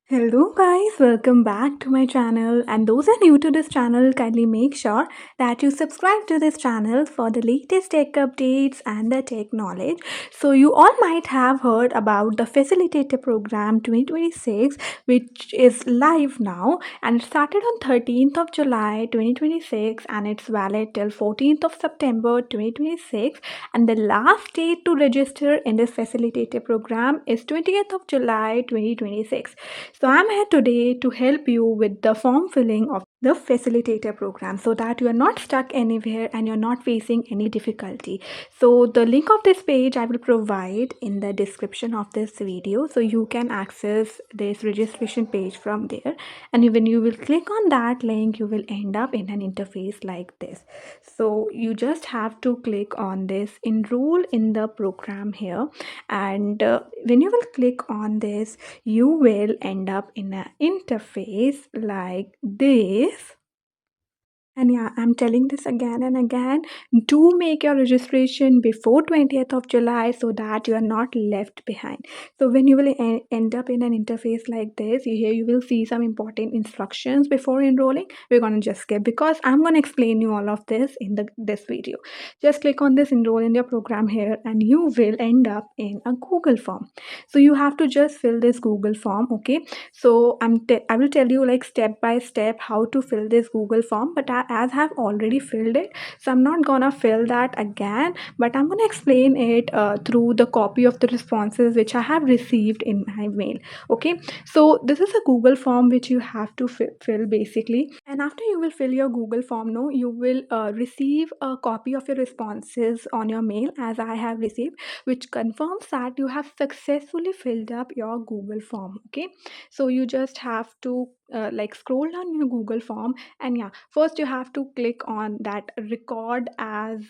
Hello guys, welcome back to my channel, and those are new to this channel, kindly make sure that you subscribe to this channel for the latest tech updates and the tech knowledge. So you all might have heard about the Facilitator program 2026, which is live now, and it started on 13th of July 2026 and it's valid till 14th of September 2026, and the last date to register in this Facilitator program is 20th of July 2026. So I'm here today to help you with the form filling of the facilitator program so that you are not stuck anywhere and you're not facing any difficulty. So the link of this page I will provide in the description of this video, so you can access this registration page from there, and when you will click on that link you will end up in an interface like this. So you just have to click on this enroll in the program here, and when you will click on this you will end up in an interface like this. And yeah, I'm telling this again and again. Do make your registration before 20th of July so that you are not left behind. So when you will end up in an interface like this, here you will see some important instructions before enrolling. We're going to just skip because I'm going to explain you all of this in this video. Just click on this enroll in your program here and you will end up in a Google form. So you have to just fill this Google form, okay? So I will tell you like step by step how to fill this Google form, but as I have already filled it, so I'm not gonna fill that again, but I'm gonna explain it through the copy of the responses which I have received in my mail. Okay, so this is a Google form which you have to fill basically, and after you will fill your Google form, no, you will receive a copy of your responses on your mail as I have received, which confirms that you have successfully filled up your Google form. Okay, so you just have to like scroll down your Google form, and yeah, first you have to click on that record as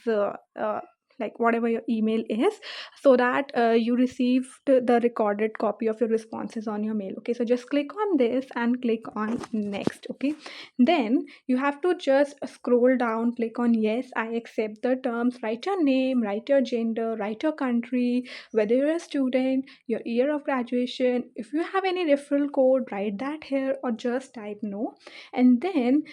like whatever your email is, so that you receive the recorded copy of your responses on your mail. Okay, so just click on this and click on next. Okay, then you have to just scroll down, click on yes I accept the terms, write your name, write your gender, write your country, whether you're a student, your year of graduation. If you have any referral code, write that here or just type no. And then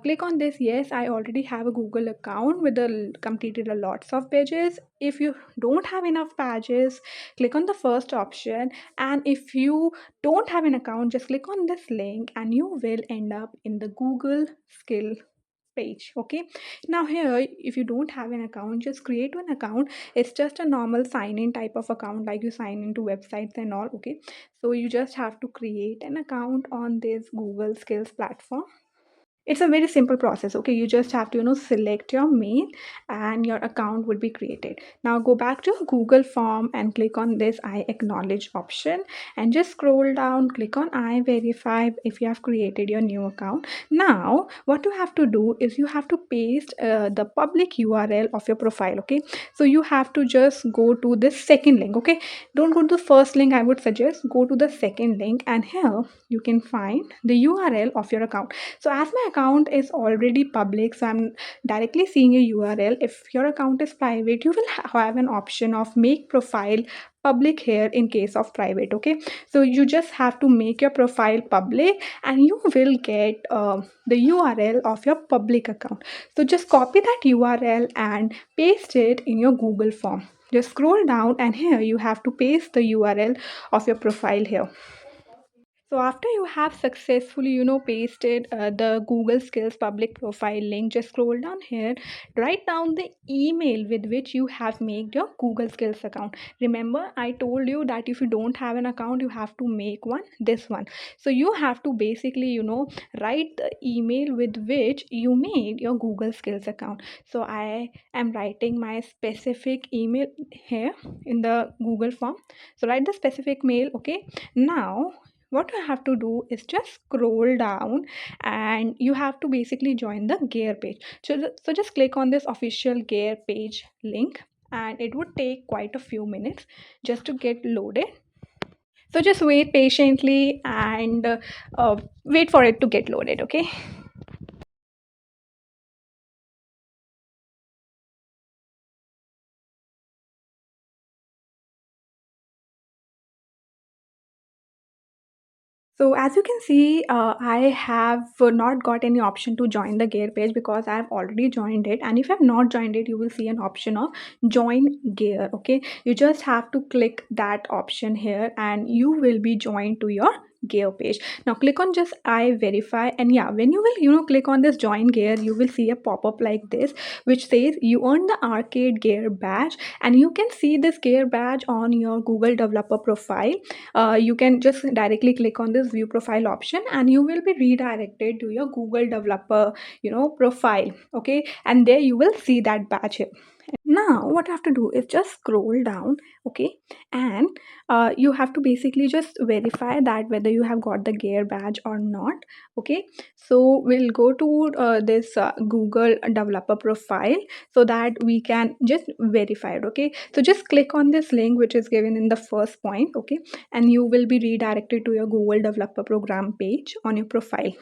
click on this yes I already have a Google account with completed a lots of pages. If you don't have enough pages, click on the first option, and if you don't have an account, just click on this link and you will end up in the Google skill page. Okay, now here if you don't have an account, just create an account. It's just a normal sign in type of account, like you sign into websites and all. Okay, so you just have to create an account on this Google skills platform. It's a very simple process. Okay, you just have to select your mail and your account would be created. Now go back to Google form and click on this I acknowledge option, and just scroll down, click on I verify if you have created your new account. Now what you have to do is you have to paste the public URL of your profile. Okay, so you have to just go to this second link. Okay, don't go to the first link, I would suggest go to the second link, and here you can find the URL of your account. So as my account is already public, so I'm directly seeing a URL. If your account is private, you will have an option of make profile public here in case of private. Okay, so you just have to make your profile public and you will get the URL of your public account. So just copy that URL and paste it in your Google form. Just scroll down and here you have to paste the URL of your profile here. So after you have successfully, pasted the Google Skills public profile link, just scroll down here, write down the email with which you have made your Google Skills account. Remember, I told you that if you don't have an account, you have to make one, this one. So you have to basically, write the email with which you made your Google Skills account. So I am writing my specific email here in the Google form. So write the specific mail, okay? Now what you have to do is just scroll down and you have to basically join the gear page. So just click on this official gear page link, and it would take quite a few minutes just to get loaded. So just wait patiently and wait for it to get loaded. Okay, So as you can see, I have not got any option to join the gear page because I have already joined it. And if I have not joined it, you will see an option of join gear. Okay, you just have to click that option here, and you will be joined to your gear page. Now click on just I verify, and yeah, when you will click on this join gear, you will see a pop-up like this which says you earn the arcade gear badge, and you can see this gear badge on your Google developer profile. You can just directly click on this view profile option, and you will be redirected to your Google developer profile. Okay, and there you will see that badge here. Now what you have to do is just scroll down. Okay, and you have to basically just verify that whether you have got the gear badge or not. Okay, so we'll go to this Google developer profile so that we can just verify it. Okay, so just click on this link which is given in the first point. Okay, and you will be redirected to your Google developer program page on your profile.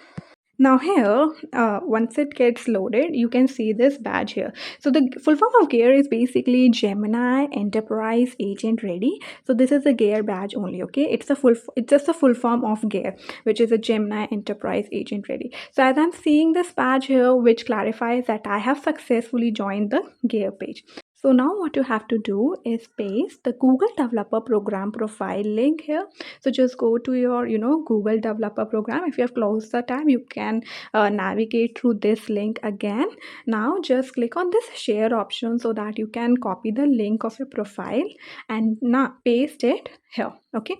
Now here, once it gets loaded, you can see this badge here. So the full form of gear is basically Gemini Enterprise Agent Ready. So this is a gear badge only. Okay, it's just a full form of gear, which is a Gemini Enterprise Agent Ready. So as I'm seeing this badge here, which clarifies that I have successfully joined the gear page. So now what you have to do is paste the Google Developer Program profile link here. So just go to your, Google Developer Program. If you have closed the tab, you can navigate through this link again. Now just click on this share option so that you can copy the link of your profile and now paste it here. Okay.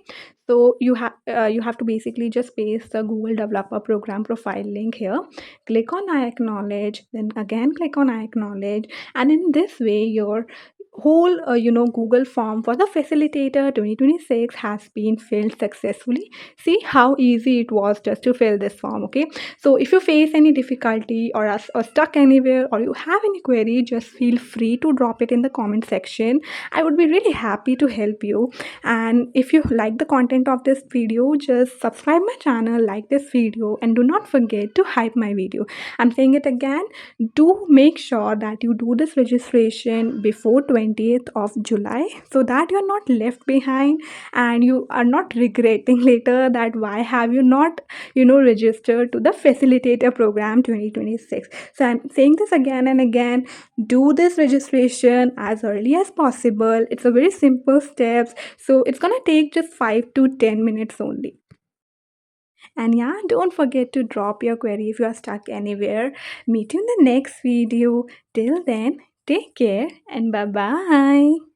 So you have to basically just paste the Google Developer Program profile link here. Click on I acknowledge, then again click on I acknowledge, and in this way your whole Google form for the facilitator 2026 has been filled successfully. See how easy it was just to fill this form. Okay, so if you face any difficulty or stuck anywhere, or you have any query, just feel free to drop it in the comment section. I would be really happy to help you. And if you like the content of this video, just subscribe my channel, like this video, and do not forget to hype my video. I'm saying it again, do make sure that you do this registration before 20th of July so that you're not left behind and you are not regretting later that why have you not registered to the facilitator program 2026. So I'm saying this again and again, do this registration as early as possible. It's a very simple steps, so it's gonna take just 5 to 10 minutes only. And yeah, don't forget to drop your query if you are stuck anywhere. Meet you in the next video. Till then, take care and bye bye.